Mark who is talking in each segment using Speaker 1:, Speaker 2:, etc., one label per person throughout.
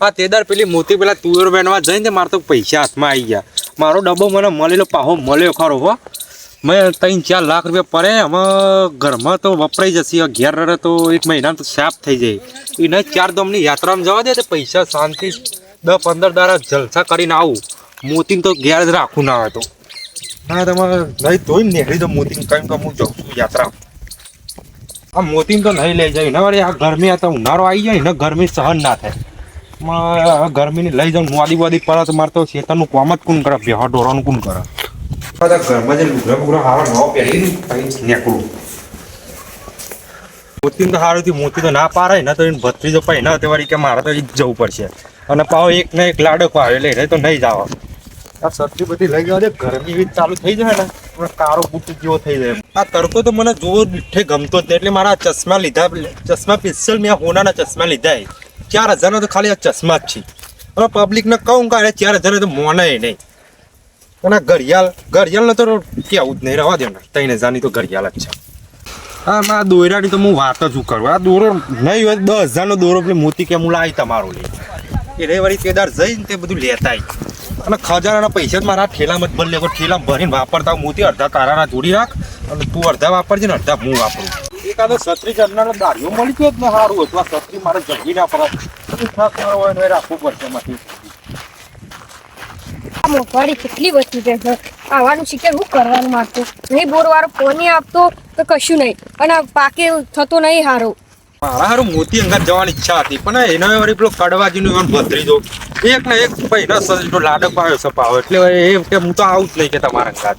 Speaker 1: આ તેદાર પેલી મોતી પેલા તુવેર બનવા જઈને મારે તો પૈસા હાથમાં આવી ગયા. મારો ડબ્બો મને મળેલો પાહો મળ્યો ખરો હો. મેં 3-4 લાખ રૂપિયા પડે. અમે ઘરમાં તો વપરાઈ જશે. ઘેર રહે તો 1 મહિનામાં તો સાફ થઈ જાય. એને 4 ધામની યાત્રામાં જવા દે તો પૈસા શાંતિ 10-15 દાડા જલસા કરીને આવું. મોતીને તો ઘેર જ રાખવું ના હોય તો હા તમારે નહીં ધોઈને નીકળી દો મોતીને કંઈ કે હું જાઉં છું યાત્રા. આ મોતીને તો નહીં લઈ જાય ને વળી આ ગરમી આ તો ઉનાળો આવી જાય ને ગરમી સહન ના થાય. ગરમીને લઈ જાઉં મોદી બોદી પડે તો મારે તો ખેતરનું કામ જ કોણ કરે? બેહા ઢોરાનું કોણ કરે? ઘરમાં જે લુગડા બુગડા હારો નવો પહેરીને નીકળું. મોતી તો સારું થયું. મોતી તો ના પારે ને તો એને ભત્રીજો પાઈ ના તે વળી કે મારે તો એ જ જવું પડશે. અને પાછો એક ને એક લાડો પાવે એટલે તો નહીં જવા. આ સબ્જી બધી લઈ જવા દે. ગરમી એવી ચાલુ થઈ જાય ને કારો બુટ જેવો થઈ જાય. આ તડકો તો મને જોવો દીઠે ગમતો જ નહીં એટલે મારા ચશ્મા લીધા. ચશ્મા સ્પેશિયલ મેં હોનાના ચશ્મા લીધા. 4000 તો ખાલી આ ચશ્મા જ છે. હવે પબ્લિકને કહું કે 4000 તો મોને નહીં. અને ઘડિયાળને તો કેવું જ નહીં રહેવા દે ને. 3000 ની તો ઘડિયાળ જ છે. હા આ દોયરાની તો હું વાત જ કરું. આ દોરો નહીં હોય 10,000 નો દોરો પેલી મોતી કે હું લાવી તમારો લે એ વળી તેદાર જઈને તે બધું લેતા અને ખજાનાના પૈસા જ મારા ઠેલામાં જ બદલે. ઠેલામાં ભરીને વાપરતા મોતી અડધા તારાના જોડી રાખ અને તું અડધા વાપરજે ને અડધા હું વાપરું. એકાદો છત્રી ચડનારો દાળીઓ મળી ગયો જ ને સારું હતું. આ છત્રી મારે જલ્દી ના પડે હોય ને રાખવું પડશે એમાંથી.
Speaker 2: મોંઘવારી કેટલી વસ્તુ છે. આવવાનું શીખે શું કરવાનું મારતો નહીં. બોરવાળો કોની આપતો તો કશું નહીં. અને પાકે થતો નહીં સારું.
Speaker 1: મારા હારું મોતી અંગાત જવાની ઈચ્છા હતી પણ એનો વળી પેલો કડવાજીનો ભત્રી દો એક ને એક ભાઈનો સજનો લાડક પાવ્યો સપાવ્યો એટલે એ કે હું તો આવું જ નહીં કે તમારા અંગાત.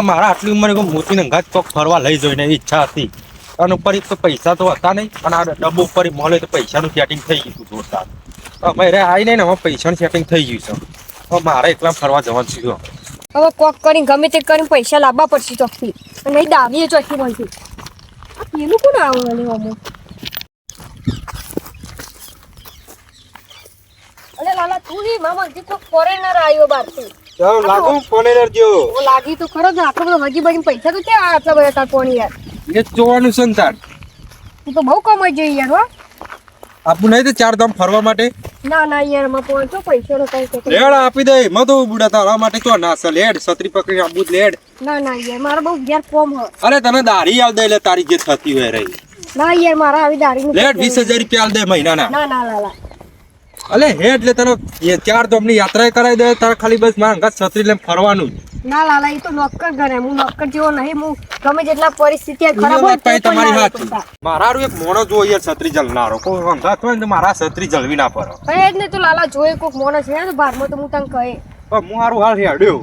Speaker 1: મારા આટલી ઉંમરે મોતીને અંગાત ચોક ફરવા લઈ જઈને ઈચ્છા હતી. અને ઉપર એક તો પૈસા તો હતા નહીં. અને આ ડબ્બો ઉપર મળે તો પૈસાનું સેટિંગ થઈ ગયું હતું જોરદાર. અમારે આવી નહીં ને હવે પૈસાનું સેટિંગ થઈ ગયું છે. હવે મારે એકલા ફરવા જવાનું થયું.
Speaker 2: હવે કોક કરીને ગમે તે કરીને પૈસા લાવવા પડશે ચોકથી. નહીં દાવીએ ચોથી મળશે. પેલું કોણ આવું અમુક અલે લાલા તું ની મામા જે તો ફોરેનર આવ્યો બારથી.
Speaker 1: ચાલ લાગો ફોરેનર જો.
Speaker 2: ઓ લાગી તો ખરો જ. આટલો બધો હજી બની પૈસા તો ક્યાં આટલા બધા તાર કોની યાર?
Speaker 1: એ જોવાનું સંતાન
Speaker 2: તું તો બહુ કમાઈ જઈ યાર. હો
Speaker 1: આપું નહીં તો 4 ધામ ફરવા માટે.
Speaker 2: ના ના યાર માં પહોંચો પૈસા નો કઈ
Speaker 1: લેડ આપી દે. મ તો બુડા તારા માટે તો ના છે. લેડ છત્રી પકડી આપું લેડ.
Speaker 2: ના ના યાર મારા બહુ ઘેર કોમ હ.
Speaker 1: અરે તને દાઢી આલ દે એટલે તારી જે થતી હોય રહી.
Speaker 2: ના યાર મારા આવી દાઢી
Speaker 1: લેડ 20,000 રૂપિયા આલ દે મહિનાના.
Speaker 2: ના ના લાલા
Speaker 1: અલે હે એટલે તને 4 ધામની યાત્રા કરાવી દે. તારે ખાલી બસ મારા અંગાત છત્રી લઈને ફરવાનું.
Speaker 2: ના લાલા એ તો નોકર ગણે. હું નોકર જેવો નહીં. હું ગમે જેટલા પરિસ્થિતિ ખરાબ હોય તો
Speaker 1: તમારી હાથ મારા એક મોણો જો યાર છત્રી જલનારો કોઈ અંગાત હોય ને તો મારા છત્રી જલવી ના પડે.
Speaker 2: ભાઈ જ ને તો લાલા જોઈ કોક મોણસ છે ને બારમાં તો હું તને કહે
Speaker 1: પણ હું હારું હાલ હેડ્યો.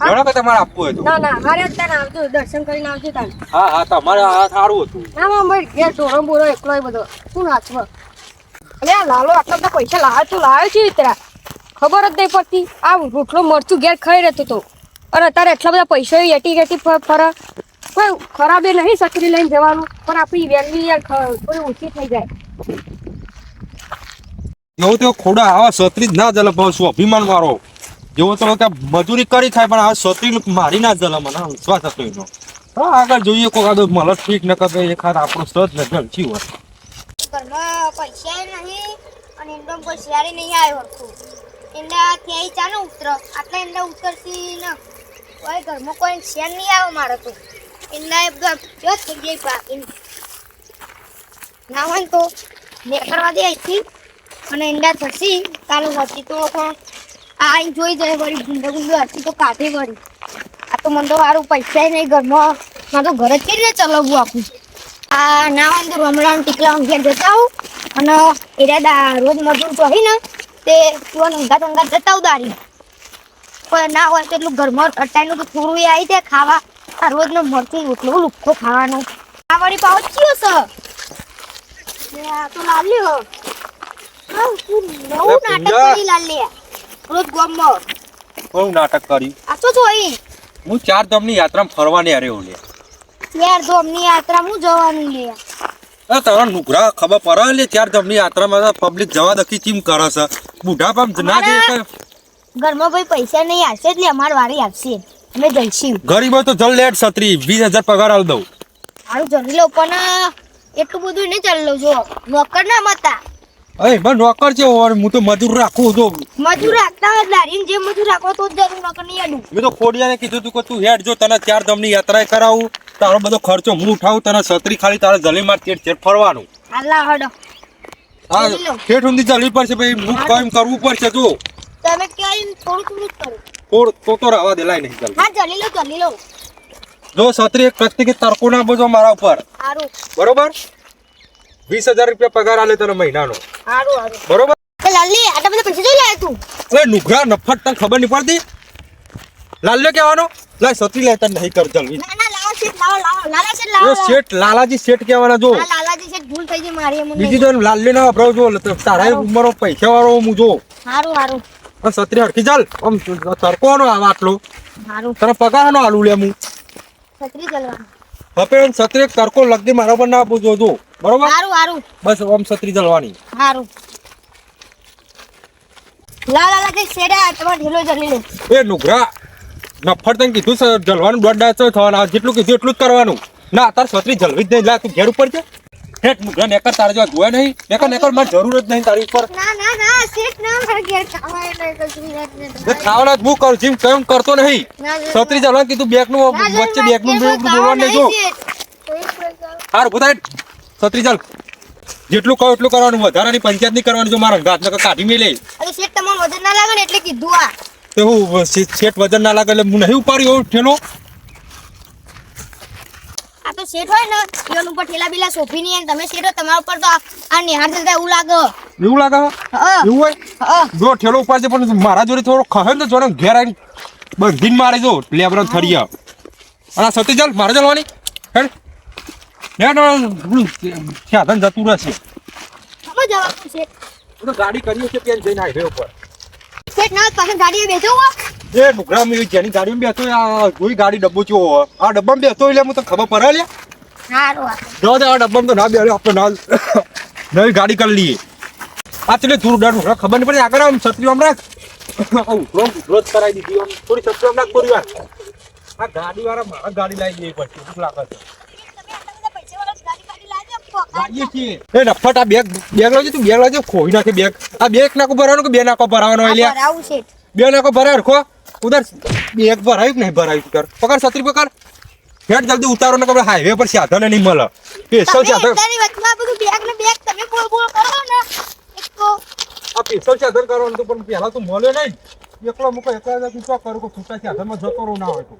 Speaker 1: જોડો કે તમારે આપવું હોય તો.
Speaker 2: ના ના હારે અત્યારે આવજો દર્શન કરીને આવજો તાને.
Speaker 1: હા હા તમારે આ સારું હતું.
Speaker 2: ના માં ભાઈ ઘેર ઢોરો બોરો એકલો બધો શું નાચવા. અલે આ લાલો આટલા બધા પૈસા લાવે તું લાવ્યો છે તરા ખબર જ નહીં પડતી. આ રોટલો મરચું ઘેર ખાઈ રહેતો તો અને અત્યારે એટલા બધા પૈસા એટી ફરા કોઈ ખરાબ એ નહીં છત્રી લઈને જવાનું પણ આપણી વેલ્યુ યાર થોડી ઓછી થઈ જાય.
Speaker 1: એવું તો ખોડા આવા છત્રી જ ના જલે બસ અભિમાન મારો જેવો તો કે મજૂરી કરી ખાય પણ આ છત્રી મારી ના જલે મને વિશ્વાસ હતો એનો. હા આગળ જોઈએ કોઈ આદો મળે ઠીક ન કરે એ ખાત આપણો સજ ને જલચી હોય.
Speaker 3: ઘરમાં પૈસા નહીં અને એકદમ કોઈ શિયાળી નહીં આવ્યો હતું. એંડા ત્યાં ચાલો ઉતરો આટલા એંડા ઉતરતી ને કોઈ ઘરમાં કોઈ શેર નહીં આવે મારે તો. એંડા એકદમ જો થઈ જાય પાકી ના હોય ને તો નીકળવા દે અહીંથી અને એંડા થશી ચાલુ હતી તો આ જોઈ જાય વળી ગુંડા ગુંડા હતી તો કાઢે વળી. આ તો મને તો સારું પૈસા નહીં ઘરમાં. મારે તો ઘરે જ કેવી રીતે ચલાવવું આખું. આ ના હોય તો રમણાનું ટીકલા ઘેર જતા આવું અને એરા રોજ મજૂર તો હોય ને તે તું અંગાત અંગાત જતા આવું દારી. પણ ના હોય તો એટલું ઘરમાં અટાઈનું તો થોડું એ આવી જાય ખાવા. આ રોજનો મરચું એટલું લુખ્ખો ખાવાનો. આ વળી પાવ ચિયો છે આ તો લાલી હો. નવું નાટક કરી લાલી રોજ ગામમાં.
Speaker 1: બહુ નાટક કર્યું.
Speaker 3: આ તો જોઈ
Speaker 1: હું 4 ધામની યાત્રામાં ફરવાની આવ્યો લે.
Speaker 3: યાર ધોમની યાત્રા હું જવાનું લે.
Speaker 1: તારા નુકરા ખબર પડે લે 4 ધામની યાત્રામાં પબ્લિક જવા દખી ચીમ કરે છે. બુઢા પામ ના દે
Speaker 3: ઘરમાં ભાઈ પૈસા નહીં આવશે એટલે અમાર વારી આવશે અમે જઈશું.
Speaker 1: ગરીબો તો જલ લેટ છત્રી 20,000 પગાર આલ દઉં.
Speaker 3: સારું જલ્દી લો પણ એટલું બધું નહીં ચાલી લઉં. જો નોકર ના મતા
Speaker 1: અરે મને નોકર છે હું તો મજૂર રાખું તો
Speaker 3: મજૂર રાખતા હોય દારીને જે મજૂર રાખો તો જ જરૂર નકર નહીં આડું.
Speaker 1: મેં તો ખોડિયાને કીધું તું કે તું હેડ જો તને 4 ધામની યાત્રા કરાવું તારો બધો ખર્ચો હું ઉઠાવું તને છત્રી ખાલી તારે જલીમાં ચેટ ફરવાનું
Speaker 3: હાલા હડો
Speaker 1: હા
Speaker 3: જલી લો.
Speaker 1: ઠેઠ ઊંધી જલી પડશે ભાઈ હું કામ કરવું પડશે જો
Speaker 3: તમે ક્યાં થોડું થોડું કરો.
Speaker 1: તો રવા દે લાઈ નહીં ચાલ
Speaker 3: હા જલી લો.
Speaker 1: જો છત્રી એક પ્રત્યેક તરકો ના બોજો મારા ઉપર
Speaker 3: હારું
Speaker 1: બરોબર 20,000 રૂપિયા પગાર આલે તને મહિનાનો
Speaker 3: હારું.
Speaker 1: બરોબર
Speaker 3: એ લાલી આટલા બધા પૈસા જોઈ લાય તું.
Speaker 1: અરે નુઘરા નફટ તને ખબર નહીં પડતી લાલ્યો કહેવાનો લાય છત્રી લે તને નહીં કર જલ્દી
Speaker 3: ના લાવો શેઠ લાવો લાલા શેઠ
Speaker 1: ઓ
Speaker 3: લાવો.
Speaker 1: શેઠ લાલાજી શેઠ કહેવાના જો
Speaker 3: હા લાલાજી શેઠ ભૂલ થઈ ગઈ મારી એમ
Speaker 1: બીજી તો લાલ્યો ના વપરાવ જો તારા ઉંમરો પૈસા વાળો હું જો
Speaker 3: હારું.
Speaker 1: આ છત્રી હરખી ચાલ આમ તરકોનો આવા આટલો તને પગારનો આલુ લે હું
Speaker 3: છત્રી જલવાનું.
Speaker 1: હવે છત્રી એક તરકો લગતી મારા પર ના આપું જો બરોબર
Speaker 3: હારું.
Speaker 1: બસ આમ છત્રી જલવાની
Speaker 3: હારું. લાલા કે શેડા તમાર ઢીલો જલી લો.
Speaker 1: એ નુઘરા નફટ તને કીધું છે જલવાનું દોઢ દાસ થવાના જેટલું કીધું એટલું જ કરવાનું ના તાર છત્રી જલવી જ નહીં લા તું ઘેર ઉપર છે હેઠ નુઘરા નેકર તારે જો જોયા નહીં નેકર મારે જરૂર જ નહીં તારી ઉપર
Speaker 3: ના શેઠ ના મારે ઘેર ખાવાય એટલે કશું
Speaker 1: એ ખાવાના જ હું કરું જીમ કેમ કરતો નહીં છત્રી જલવાનું કીધું બેગનું વચ્ચે બેગનું બોલવાનું નહીં જો હાર ઉભો થાય છત્રી ચાલ જેટલું કહો એટલું કરવાનું વધારાની પંચાયત નહીં કરવાની જો મારા ઘાત નકર કાઢી મેલે
Speaker 3: અરે શેઠ તમને વજન ના લાગે ને એટલે કીધું આ.
Speaker 1: તો હું શેઠ વજન ના લાગે એટલે હું નહીં ઉપાડ્યો એવો ઠેલો
Speaker 3: આ તો શેઠ હોય ને ઈવન ઉપર ઠેલા બીલા સોફી ની તમે શેઠ હોય તમારા ઉપર તો આ નિહાર જતા એવું લાગે.
Speaker 1: એવું લાગે
Speaker 3: હા
Speaker 1: એવું હોય જો ઠેલો ઉપાડશે પણ મારા જોડે થોડો ખહે ને તો જોને ઘેર આવીને બંધીને મારે જો લેબરો થરિયા અને આ સતી ચાલ મારે ચાલવાની હેડ સાધન જતું રહેશે
Speaker 3: સમજ જવાનું શેઠ.
Speaker 1: તો ગાડી કરીએ છે ત્યાં જઈને હાઈવે ઉપર
Speaker 3: શેઠ ના પાછળ ગાડીએ બેસો હો.
Speaker 1: એ નુકરા મેં જેની ગાડીમાં બેસો આ જોઈ ગાડી ડબ્બો ચો આ ડબ્બામાં બેસો એટલે હું તો ખબર પડે લે
Speaker 3: હારું.
Speaker 1: જો આ ડબ્બામાં તો ના બે આપણે ના નવી ગાડી કરી લઈએ આ ચલે થોડું ડર ખબર નહીં પડે આગળ આમ છત્રી આમ રાખ ઉભરો કરાવી દીધી આમ થોડી છત્રી આમ રાખ થોડી વાર આ ગાડી વાળા મારા ગાડી લાવી દે પછી શું લાગે છે લાવીએ છીએ એ નફટ આ બેગ લાવજે તું બેગ લાવજે ખોઈ નાખે બેગ આ બેગ નાખો ભરવાનો કે બે નાખો ભરાવાનો એટલે
Speaker 3: ભરાવું શેઠ.
Speaker 1: બે નાખો ભરાય રખો ઉધર બેગ ભરાયું કે નહીં ભરાયું કર પકડ છત્રી પકડ હેડ જલ્દી ઉતારો ને કે હાઈવે પર સાધન નહીં મળે પેશલ
Speaker 3: તમે
Speaker 1: સાધન
Speaker 3: એકતાની વચમાં બધું બેગ ને બેગ તમે બોલ કરો ને એક તો
Speaker 1: આ પેશલ સાધન કરવાનું હતું પણ પહેલા તો મળ્યો નહીં એકલો મૂકો એકલા તું શું કરું કે છૂટા સાધનમાં જતો રહું ના હોય તો